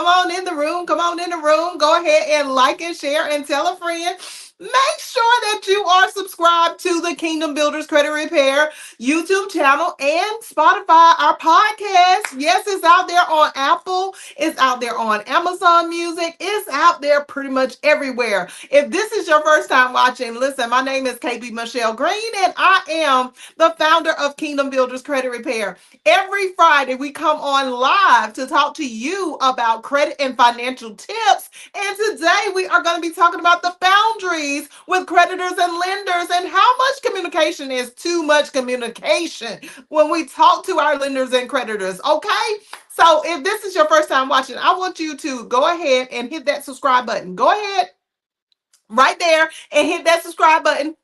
Come on in the room. Come on in the room. Go ahead and like and share and tell a friend. Make sure that you are subscribed to the Kingdom Builders Credit Repair YouTube channel and Spotify, our podcast. Yes, it's out there on Apple. It's out there on Amazon Music. It's out there pretty much everywhere. If this is your first time watching, listen, my name is KB.Michelle Green, and I am the founder of Kingdom Builders Credit Repair. Every Friday, we come on live to talk to you about credit and financial tips. And today, we are going to be talking about the boundaries with creditors and lenders and how much communication is too much communication when we talk to our lenders and creditors. Okay? So if this is your first time watching, I want you to go ahead and hit that subscribe button. Go ahead right there and hit that subscribe button.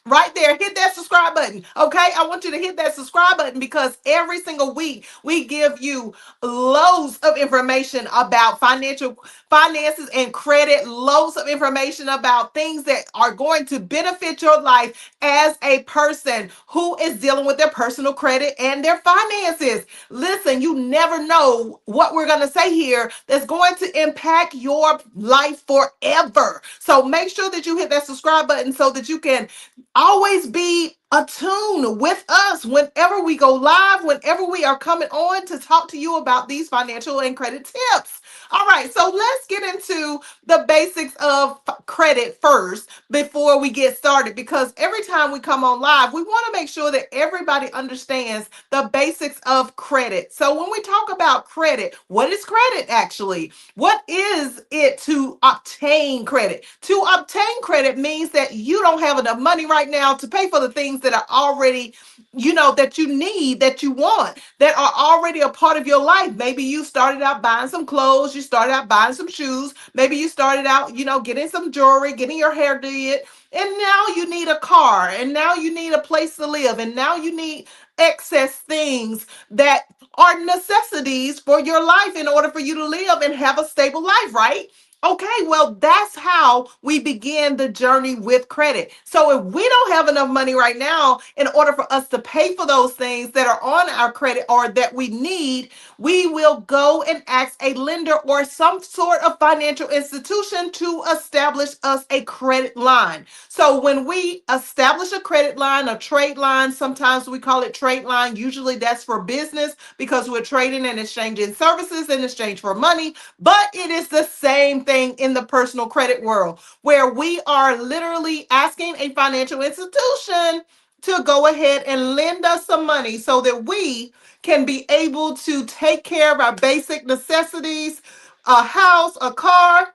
Right there, hit that subscribe button. Okay, I want you to hit that subscribe button because every single week we give you loads of information about finances and credit, loads of information about things that are going to benefit your life as a person who is dealing with their personal credit and their finances. Listen, you never know what we're going to say here that's going to impact your life forever. So make sure that you hit that subscribe button so that you can always be attuned with us whenever we go live, whenever we are coming on to talk to you about these financial and credit tips. All right, so let's get into the basics of credit first before we get started, because every time we come on live, we want to make sure that everybody understands the basics of credit. So when we talk about credit, what is credit actually? What is it to obtain credit? To obtain credit means that you don't have enough money right now to pay for the things that are already, that you need, that you want, that are already a part of your life. Maybe you started out buying some clothes, you started out buying some shoes, maybe you started out, getting some jewelry, getting your hair did, and now you need a car, and now you need a place to live, and now you need excess things that are necessities for your life in order for you to live and have a stable life, right? Okay, well, that's how we begin the journey with credit. So if we don't have enough money right now in order for us to pay for those things that are on our credit or that we need, we will go and ask a lender or some sort of financial institution to establish us a credit line. So when we establish a credit line, a trade line, sometimes we call it trade line. Usually that's for business because we're trading and exchanging services in exchange for money. But it is the same thing in the personal credit world, where we are literally asking a financial institution to go ahead and lend us some money so that we can be able to take care of our basic necessities, a house, a car,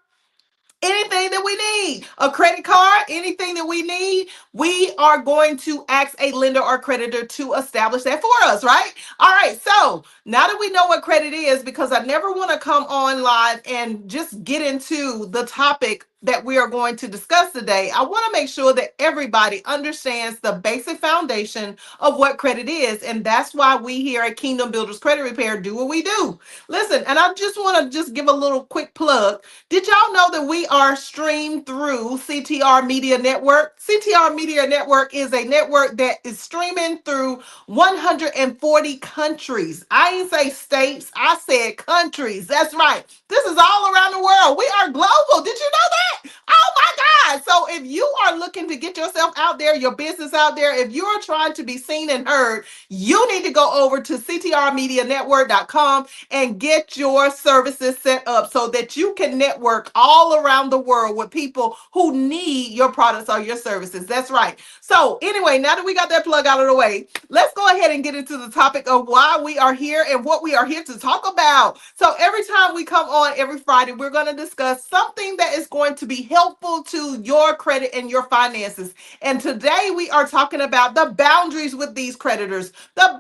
anything that we need, a credit card, anything that we need, we are going to ask a lender or creditor to establish that for us, right? All right, so now that we know what credit is, because I never want to come on live and just get into the topic that we are going to discuss today, I want to make sure that everybody understands the basic foundation of what credit is. And that's why we here at Kingdom Builders Credit Repair do what we do. Listen, and I just want to just give a little quick plug. Did y'all know that we are streamed through CTR Media Network? CTR Media Network is a network that is streaming through 140 countries. I didn't say states, I said countries. That's right. This is all around the world. We are global. Did you know that? Oh my God. So if you are looking to get yourself out there, your business out there, if you are trying to be seen and heard, you need to go over to ctrmedianetwork.com and get your services set up so that you can network all around the world with people who need your products or your services. That's right. So anyway, now that we got that plug out of the way, let's go ahead and get into the topic of why we are here and what we are here to talk about. So every time we come on every Friday, we're going to discuss something that is going to be helpful to your credit and your finances. And today we are talking about the boundaries with these creditors, the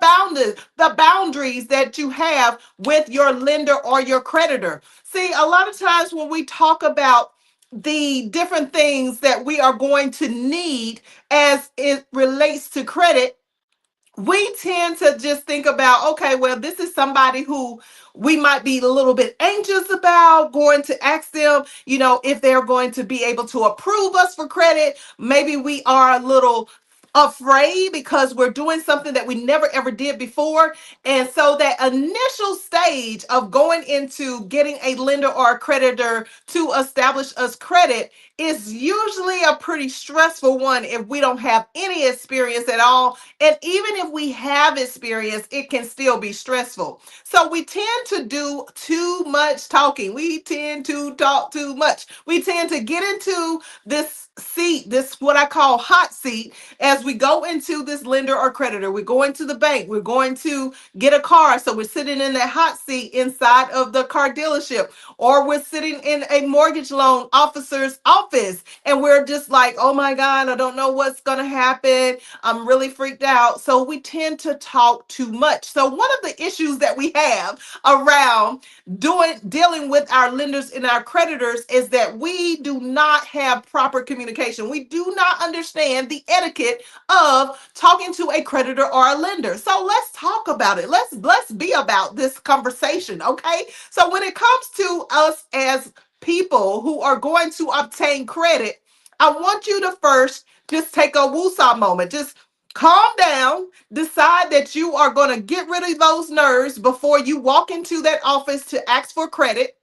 boundaries that you have with your lender or your creditor. See, a lot of times when we talk about the different things that we are going to need as it relates to credit, we tend to just think about, okay, well, this is somebody who we might be a little bit anxious about going to ask them, if they're going to be able to approve us for credit. Maybe we are a little afraid because we're doing something that we never ever did before. And so that initial stage of going into getting a lender or a creditor to establish us credit is usually a pretty stressful one if we don't have any experience at all. And even if we have experience, it can still be stressful. So we tend to do too much talking. We tend to talk too much. We tend to get into this seat, this what I call hot seat, as we go into this lender or creditor. We're going to the bank. We're going to get a car. So we're sitting in that hot seat inside of the car dealership, or we're sitting in a mortgage loan officer's office and we're just like, oh my God, I don't know what's going to happen. I'm really freaked out. So we tend to talk too much. So one of the issues that we have around dealing with our lenders and our creditors is that we do not have proper communication. We do not understand the etiquette of talking to a creditor or a lender. So let's talk about it. Let's be about this conversation, okay? So when it comes to us as people who are going to obtain credit, I want you to first just take a woosah moment. Just calm down, decide that you are going to get rid of those nerves before you walk into that office to ask for credit.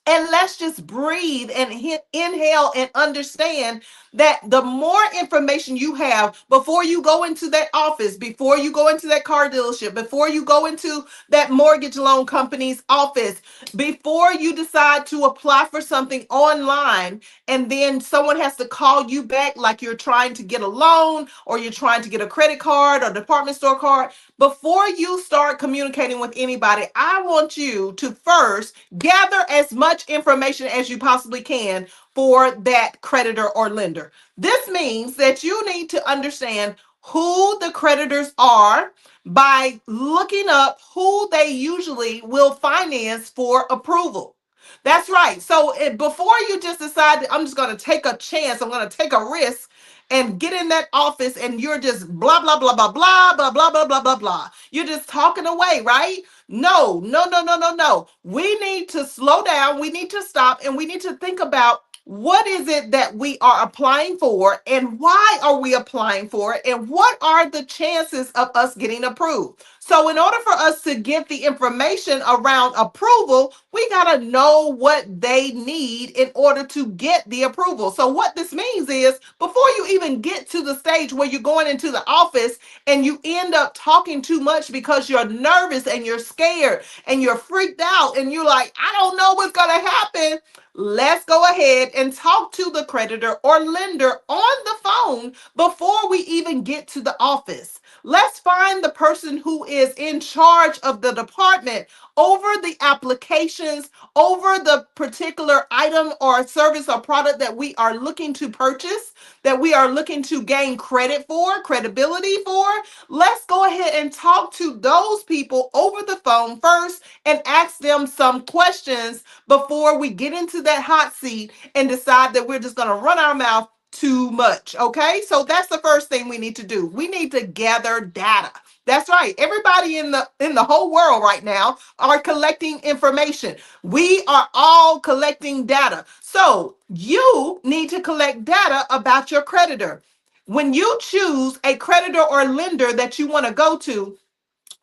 And let's just breathe and inhale and understand that the more information you have before you go into that office, before you go into that car dealership, before you go into that mortgage loan company's office, before you decide to apply for something online, and then someone has to call you back like you're trying to get a loan or you're trying to get a credit card or department store card, before you start communicating with anybody, I want you to first gather as much information as you possibly can for that creditor or lender. This means that you need to understand who the creditors are by looking up who they usually will finance for approval. That's right. So before you just decide that I'm just going to take a chance, I'm going to take a risk and get in that office and you're just blah, blah, blah, blah, blah, blah, blah, blah, blah, blah, blah. You're just talking away, right? No, no, no, no, no, no. We need to slow down. We need to stop and we need to think about what is it that we are applying for and why are we applying for it and what are the chances of us getting approved. So in order for us to get the information around approval, we got to know what they need in order to get the approval. So what this means is before you even get to the stage where you're going into the office and you end up talking too much because you're nervous and you're scared and you're freaked out and you're like, I don't know what's going to happen. Let's go ahead and talk to the creditor or lender on the phone before we even get to the office. Let's find the person who is in charge of the department over the applications, over the particular item or service or product that we are looking to purchase, that we are looking to gain credit for, credibility for. Let's go ahead and talk to those people over the phone first and ask them some questions before we get into that hot seat and decide that we're just going to run our mouth too much. Okay, so that's the first thing we need to do. We need to gather data. That's right. Everybody in the whole world right now are collecting information. We are all collecting data. So you need to collect data about your creditor. When you choose a creditor or lender that you want to go to,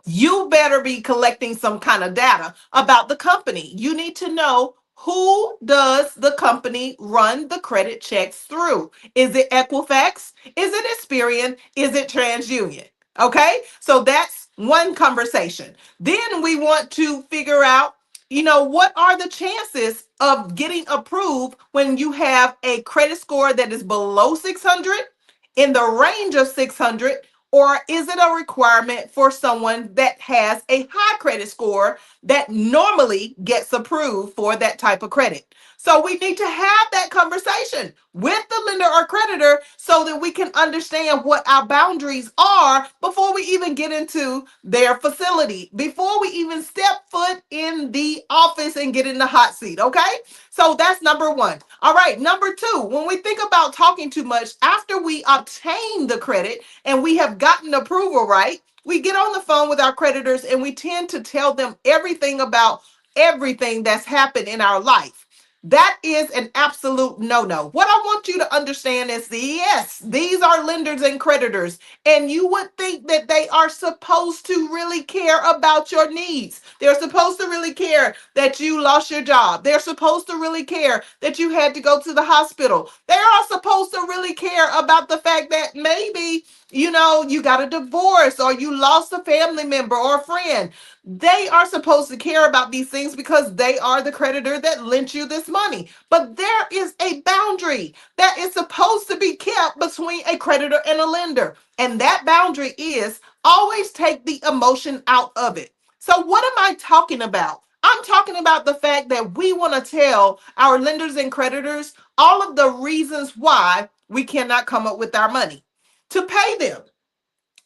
you better be collecting some kind of data about the company. You need to know, who does the company run the credit checks through? Is it Equifax? Is it Experian? Is it TransUnion? Okay, so that's one conversation. Then we want to figure out, what are the chances of getting approved when you have a credit score that is below 600, in the range of 600, or is it a requirement for someone that has a high credit score that normally gets approved for that type of credit? So we need to have that conversation with the lender or creditor so that we can understand what our boundaries are before we even get into their facility, before we even step foot in the office and get in the hot seat. Okay, so that's number one. All right, number two, when we think about talking too much, after we obtain the credit and we have gotten approval, right, we get on the phone with our creditors and we tend to tell them everything about everything that's happened in our life. That is an absolute no-no. What I want you to understand is yes, these are lenders and creditors, and you would think that they are supposed to really care about your needs. They're supposed to really care that you lost your job. They're supposed to really care that you had to go to the hospital. They are supposed to really care about the fact that maybe, you got a divorce or you lost a family member or a friend. They are supposed to care about these things because they are the creditor that lent you this money. But there is a boundary that is supposed to be kept between a creditor and a lender. And that boundary is always take the emotion out of it. So, what am I talking about? I'm talking about the fact that we want to tell our lenders and creditors all of the reasons why we cannot come up with our money to pay them.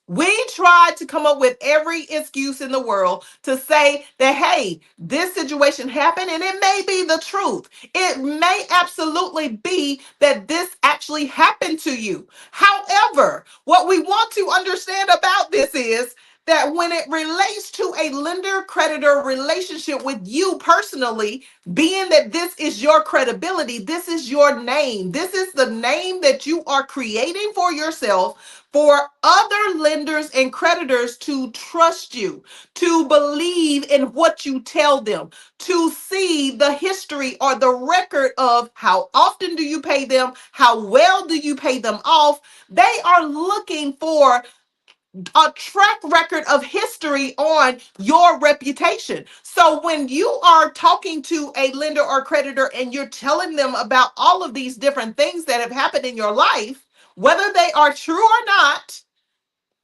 We tried to come up with every excuse in the world to say that, hey, this situation happened and it may be the truth. It may absolutely be that this actually happened to you. However, what we want to understand about this is that when it relates to a lender creditor relationship with you personally, being that this is your credibility, this is your name, this is the name that you are creating for yourself for other lenders and creditors to trust you, to believe in what you tell them, to see the history or the record of how often do you pay them, how well do you pay them off. They are looking for a track record of history on your reputation. So when you are talking to a lender or creditor and you're telling them about all of these different things that have happened in your life, whether they are true or not,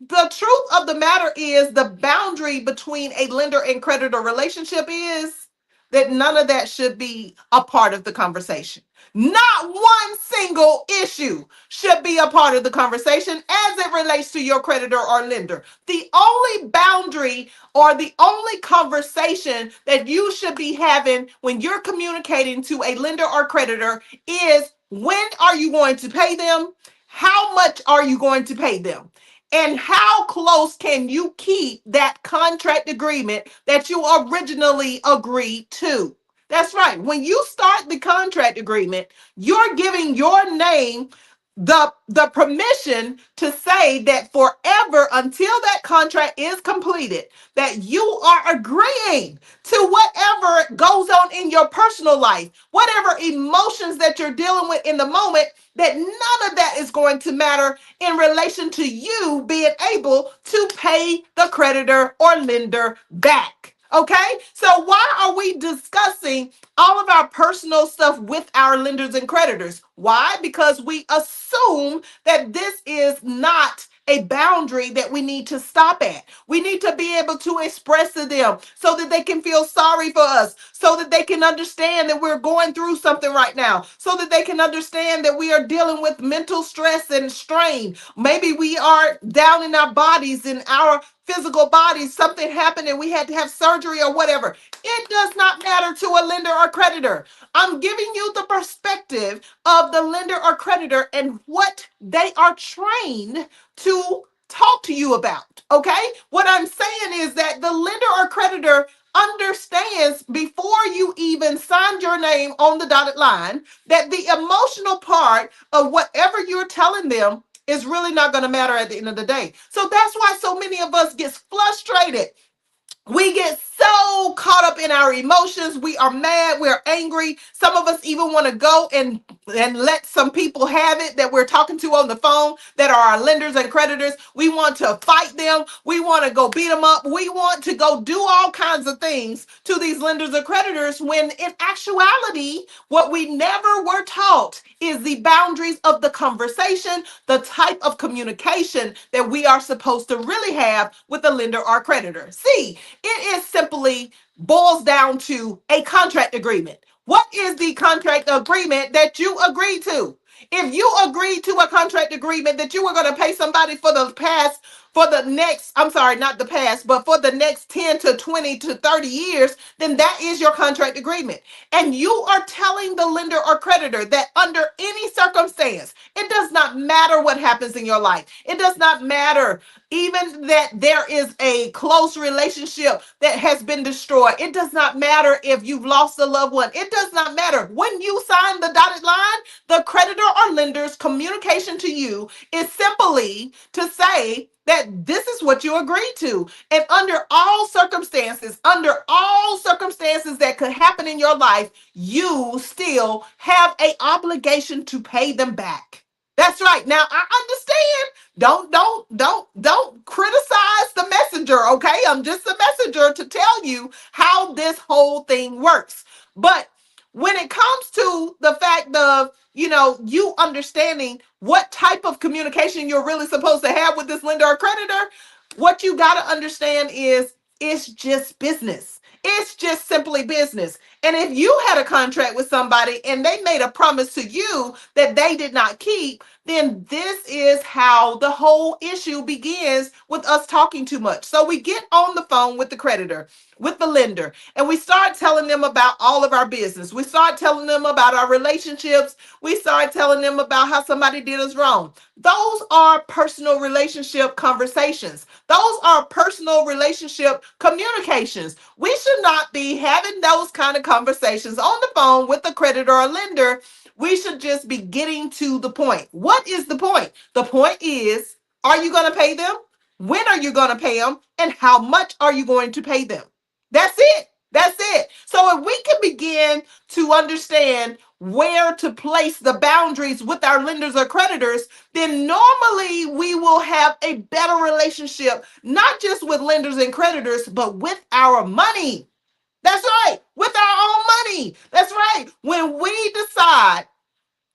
the truth of the matter is the boundary between a lender and creditor relationship is that none of that should be a part of the conversation. Not one single issue should be a part of the conversation as it relates to your creditor or lender. The only boundary or the only conversation that you should be having when you're communicating to a lender or creditor is when are you going to pay them? How much are you going to pay them? And how close can you keep that contract agreement that you originally agreed to? That's right. When you start the contract agreement, you're giving your name the permission to say that forever until that contract is completed, that you are agreeing to whatever goes on in your personal life, whatever emotions that you're dealing with in the moment, that none of that is going to matter in relation to you being able to pay the creditor or lender back. Okay, so why are we discussing all of our personal stuff with our lenders and creditors? Why? Because we assume that this is not a boundary that we need to stop at. We need to be able to express to them so that they can feel sorry for us, so that they can understand that we're going through something right now, so that they can understand that we are dealing with mental stress and strain. Maybe we are down in our bodies, in our physical bodies, something happened and we had to have surgery or whatever. It does not matter to a lender or creditor. I'm giving you the perspective of the lender or creditor and what they are trained to talk to you about. Okay? What I'm saying is that the lender or creditor understands before you even signed your name on the dotted line that the emotional part of whatever you're telling them is really not going to matter at the end of the day. So that's why so many of us get frustrated. We get so caught up in our emotions. We are mad. We're angry. Some of us even want to go and let some people have it that we're talking to on the phone that are our lenders and creditors. We want to fight them. We want to go beat them up. We want to go do all kinds of things to these lenders and creditors when in actuality, what we never were taught is the boundaries of the conversation, the type of communication that we are supposed to really have with a lender or creditor. See, it is simply boils down to a contract agreement. What is the contract agreement that you agreed to? If you agreed to a contract agreement that you were going to pay somebody for the past for the next, I'm sorry, not the past, but for the next 10 to 20 to 30 years, then that is your contract agreement. And you are telling the lender or creditor that under any circumstance, it does not matter what happens in your life. It does not matter even that there is a close relationship that has been destroyed. It does not matter if you've lost a loved one. It does not matter. When you sign the dotted line, the creditor or lender's communication to you is simply to say that this is what you agreed to. And under all circumstances that could happen in your life, you still have a obligation to pay them back. That's right. Now I understand. Don't criticize the messenger, okay? I'm just a messenger to tell you how this whole thing works. But when it comes to the fact of, you understanding what type of communication you're really supposed to have with this lender or creditor, what you got to understand is it's just business. It's just simply business. And if you had a contract with somebody and they made a promise to you that they did not keep, then this is how the whole issue begins with us talking too much. So we get on the phone with the creditor, with the lender, and we start telling them about all of our business. We start telling them about our relationships. We start telling them about how somebody did us wrong. Those are personal relationship conversations. Those are personal relationship communications. We should not be having those kind of conversations on the phone with the creditor or lender. We should just be getting to the point. What is the point? The point is, are you going to pay them? When are you going to pay them? And how much are you going to pay them? That's it. That's it. So if we can begin to understand where to place the boundaries with our lenders or creditors, then normally we will have a better relationship, not just with lenders and creditors, but with our money. That's right. With our own money. That's right. When we decide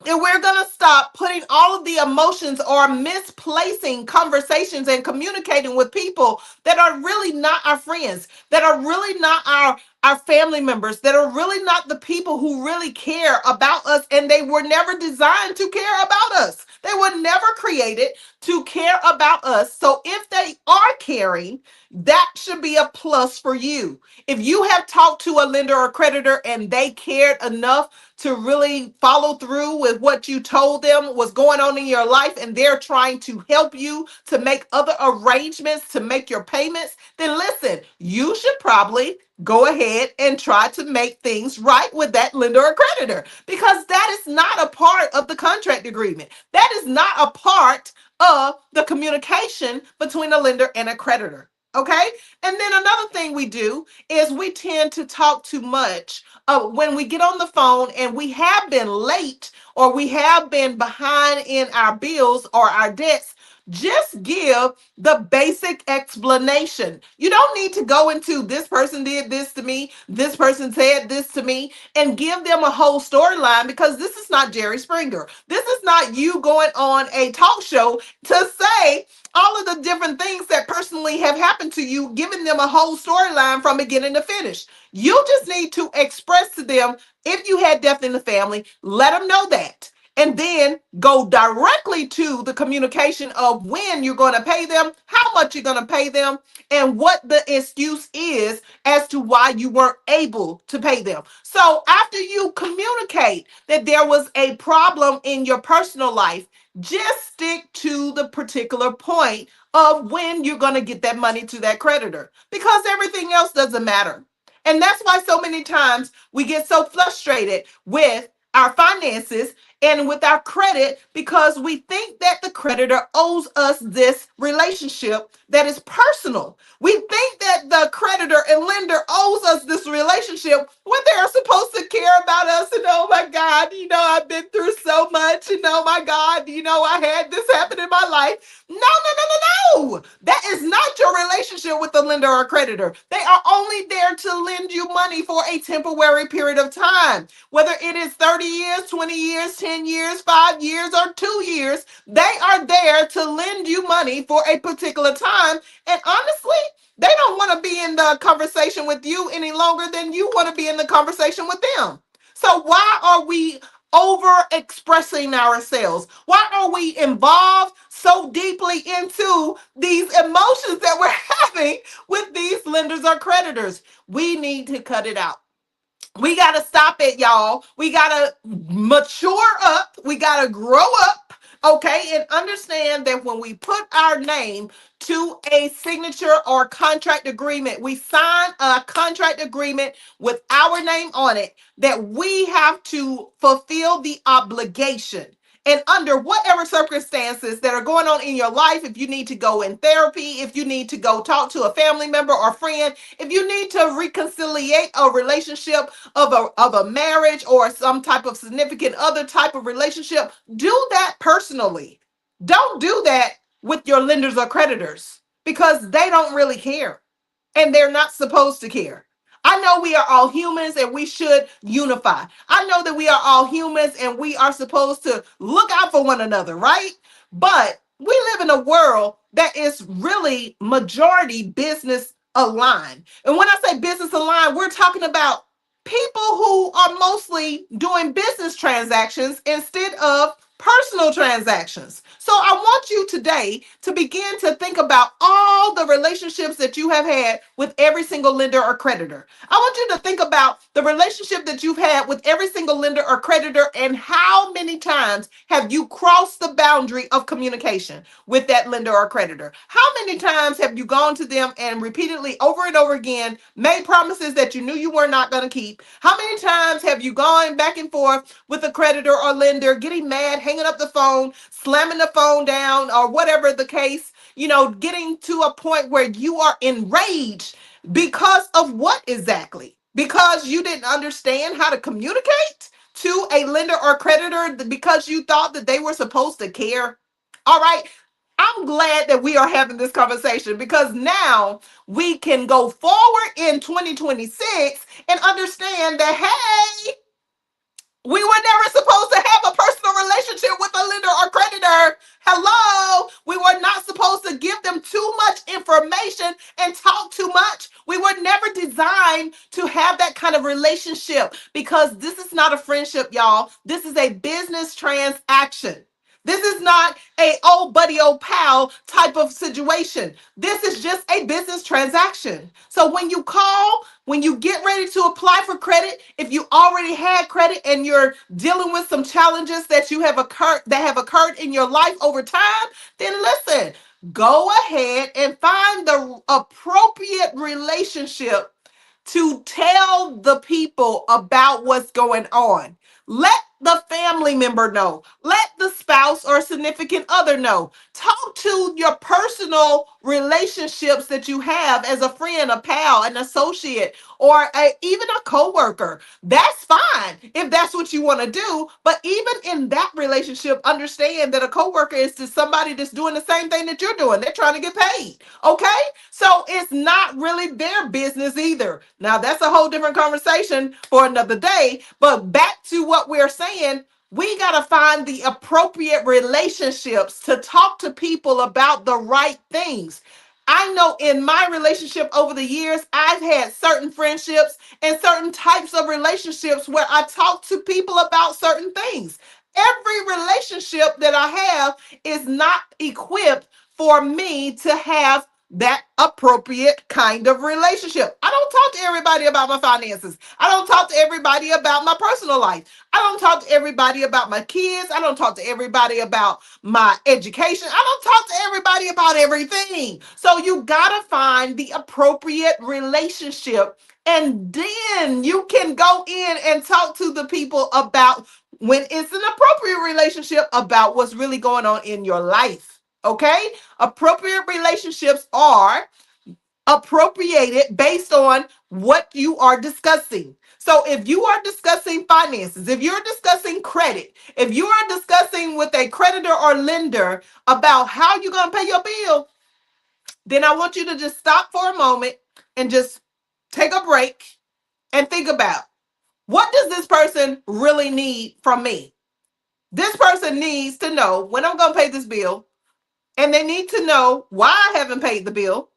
and we're going to stop putting all of the emotions or misplacing conversations and communicating with people that are really not our friends, that are really not our family members, that are really not the people who really care about us. And they were never designed to care about us. They were never created to care about us. So if they are caring, that should be a plus for you. If you have talked to a lender or creditor and they cared enough to really follow through with what you told them was going on in your life, and they're trying to help you to make other arrangements to make your payments, then listen, you should probably go ahead and try to make things right with that lender or creditor, because that is not a part of the contract agreement. That is not a part of the communication between a lender and a creditor. Okay. And then another thing we do is we tend to talk too much when we get on the phone and we have been late or we have been behind in our bills or our debts. Just give the basic explanation. You don't need to go into this person did this to me, this person said this to me, and give them a whole storyline, because this is not Jerry Springer. This is not you going on a talk show to say all of the different things that personally have happened to you, giving them a whole storyline from beginning to finish. You just need to express to them, if you had death in the family, let them know that. And then go directly to the communication of when you're going to pay them, how much you're going to pay them, and what the excuse is as to why you weren't able to pay them. So after you communicate that there was a problem in your personal life, just stick to the particular point of when you're going to get that money to that creditor, because everything else doesn't matter. And that's why so many times we get so frustrated with our finances and with our credit, because we think that the creditor owes us this relationship that is personal. We think that the creditor and lender owes us this relationship when they're supposed to care about us. And oh my God, I've been through so much. And oh my God, I had this happen in my life. No, no, no, no, no. That is not your relationship with the lender or creditor. They are only there to lend you money for a temporary period of time. Whether it is 30 years, 20 years, 10 years, 5 years, or 2 years, they are there to lend you money for a particular time. And honestly, they don't want to be in the conversation with you any longer than you want to be in the conversation with them. So why are we over expressing ourselves? Why are we involved so deeply into these emotions that we're having with these lenders or creditors? We need to cut it out. We got to stop it, y'all. We got to mature up. We got to grow up, okay, and understand that when we put our name to a signature or contract agreement, we sign a contract agreement with our name on it, that we have to fulfill the obligation. And under whatever circumstances that are going on in your life, if you need to go in therapy, if you need to go talk to a family member or friend, if you need to reconciliate a relationship of a marriage or some type of significant other type of relationship, do that personally. Don't do that with your lenders or creditors, because they don't really care and they're not supposed to care. I know we are all humans and we should unify. I know that we are all humans and we are supposed to look out for one another, right? But we live in a world that is really majority business aligned. And when I say business aligned, we're talking about people who are mostly doing business transactions instead of personal transactions. So I want you today to begin to think about all the relationships that you have had with every single lender or creditor. I want you to think about the relationship that you've had with every single lender or creditor, and how many times have you crossed the boundary of communication with that lender or creditor? How many times have you gone to them and repeatedly over and over again made promises that you knew you were not going to keep? How many times have you gone back and forth with a creditor or lender, getting mad, hanging up the phone, slamming the phone down, or whatever the case, getting to a point where you are enraged because of what exactly? Because you didn't understand how to communicate to a lender or creditor, because you thought that they were supposed to care. All right. I'm glad that we are having this conversation, because now we can go forward in 2026 and understand that, hey, we were never supposed to have a personal relationship with a lender or creditor. Hello. We were not supposed to give them too much information and talk too much. We were never designed to have that kind of relationship, because this is not a friendship, y'all. This is a business transaction. This is not a old buddy, old pal type of situation. This is just a business transaction. So when you call, when you get ready to apply for credit, if you already had credit and you're dealing with some challenges that have occurred in your life over time, then listen, go ahead and find the appropriate relationship to tell the people about what's going on. Let the family member know. Let the spouse or significant other know. Talk to your personal relationships that you have as a friend, a pal, an associate, or even a coworker. That's fine if that's what you want to do. But even in that relationship, understand that a coworker is just somebody that's doing the same thing that you're doing. They're trying to get paid. Okay? So it's not really their business either. Now, that's a whole different conversation for another day. But back to what we're saying, we got to find the appropriate relationships to talk to people about the right things. I know in my relationship over the years, I've had certain friendships and certain types of relationships where I talk to people about certain things. Every relationship that I have is not equipped for me to have that appropriate kind of relationship. I don't talk to everybody about my finances. I don't talk to everybody about my personal life. I don't talk to everybody about my kids. I don't talk to everybody about my education. I don't talk to everybody about everything. So you got to find the appropriate relationship, and then you can go in and talk to the people about, when it's an appropriate relationship, about what's really going on in your life. Okay? Appropriate relationships are appropriated based on what you are discussing. So if you are discussing finances, if you're discussing credit, if you are discussing with a creditor or lender about how you're going to pay your bill, then I want you to just stop for a moment and just take a break and think about, what does this person really need from me? This person needs to know when I'm going to pay this bill, and they need to know why I haven't paid the bill,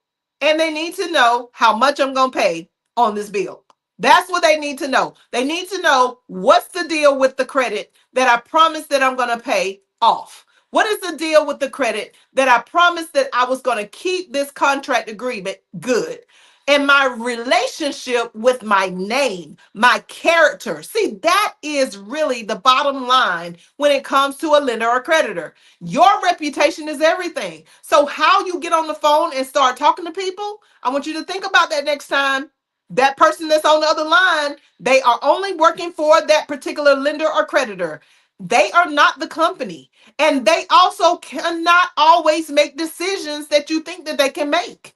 and they need to know how much I'm going to pay on this bill. That's what they need to know. They need to know what's the deal with the credit that I promised that I'm going to pay off? What is the deal with the credit that I promised that I was going to keep this contract agreement good? And my relationship with my name, my character. See, that is really the bottom line when it comes to a lender or creditor. Your reputation is everything. So, how you get on the phone and start talking to people, I want you to think about that next time. That person that's on the other line, they are only working for that particular lender or creditor. They are not the company. And they also cannot always make decisions that you think that they can make.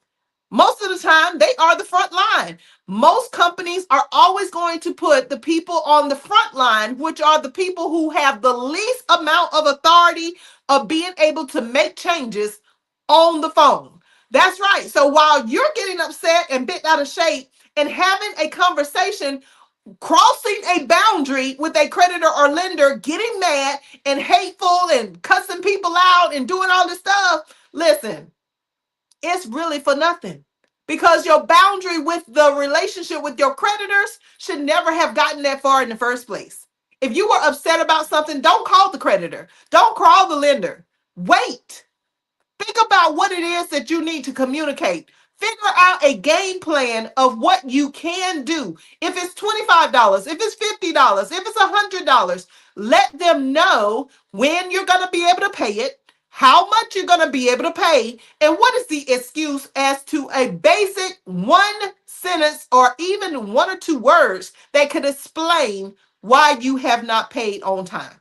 Most of the time, they are the front line. Most companies are always going to put the people on the front line, which are the people who have the least amount of authority of being able to make changes on the phone. That's right. So while you're getting upset and bent out of shape and having a conversation, crossing a boundary with a creditor or lender, getting mad and hateful and cussing people out and doing all this stuff, listen, it's really for nothing, because your boundary with the relationship with your creditors should never have gotten that far in the first place. If you were upset about something, don't call the creditor, don't call the lender. Wait. Think about what it is that you need to communicate. Figure out a game plan of what you can do. If it's $25, if it's $50, if it's $100, let them know when you're going to be able to pay it, how much you're going to be able to pay, and what is the excuse as to a basic one sentence or even one or two words that could explain why you have not paid on time.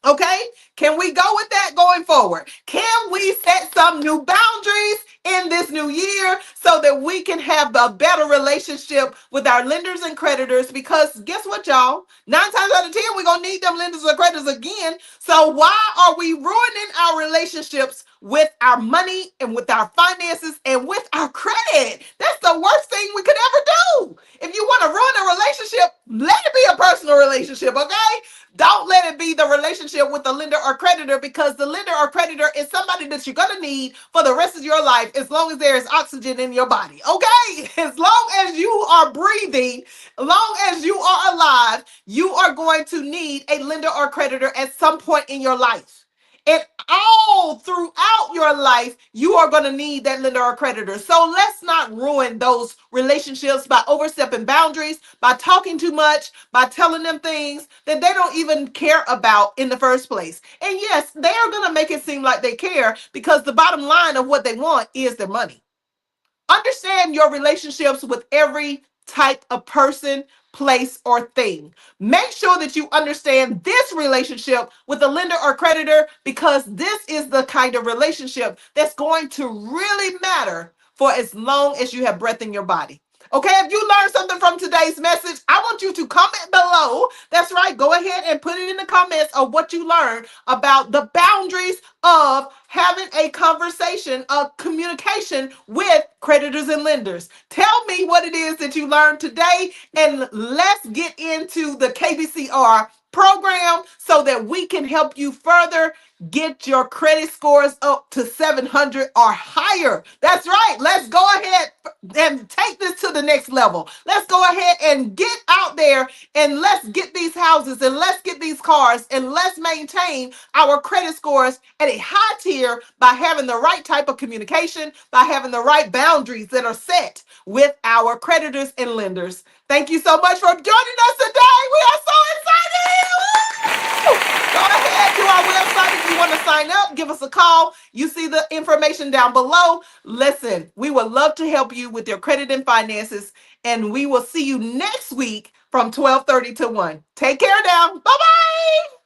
Okay, can we go with that going forward? Can we set some new boundaries in this new year so that we can have a better relationship with our lenders and creditors? Because guess what, y'all? 9 times out of 10, we're going to need them lenders and creditors again. So why are we ruining our relationships with our money and with our finances and with our credit? That's the worst thing we could ever do. If you want to ruin a relationship, let it be a personal relationship, okay? Don't let it be the relationship with the lender or creditor, because the lender or creditor is somebody that you're going to need for the rest of your life as long as there is oxygen in your body, okay? As long as you are breathing, as long as you are alive, you are going to need a lender or creditor at some point in your life. And all throughout your life, you are going to need that lender or creditor. So let's not ruin those relationships by overstepping boundaries, by talking too much, by telling them things that they don't even care about in the first place. And yes, they are going to make it seem like they care, because the bottom line of what they want is their money. Understand your relationships with every type of person, place, or thing. Make sure that you understand this relationship with a lender or creditor, because this is the kind of relationship that's going to really matter for as long as you have breath in your body. Okay, if you learned something from today's message, I want you to comment below. That's right. Go ahead and put it in the comments of what you learned about the boundaries of having a conversation, a communication with creditors and lenders. Tell me what it is that you learned today, and let's get into the KBCR program so that we can help you further get your credit scores up to 700 or higher. That's right. Let's go ahead and take this to the next level. Let's go ahead and get out there and let's get these houses and let's get these cars and let's maintain our credit scores at a high tier by having the right type of communication, by having the right boundaries that are set with our creditors and lenders. Thank you so much for joining us today. We are so excited. Woo! Go ahead to our website if you want to sign up. Give us a call. You see the information down below. Listen, we would love to help you with your credit and finances, and we will see you next week from 12:30 to 1. Take care now. Bye-bye.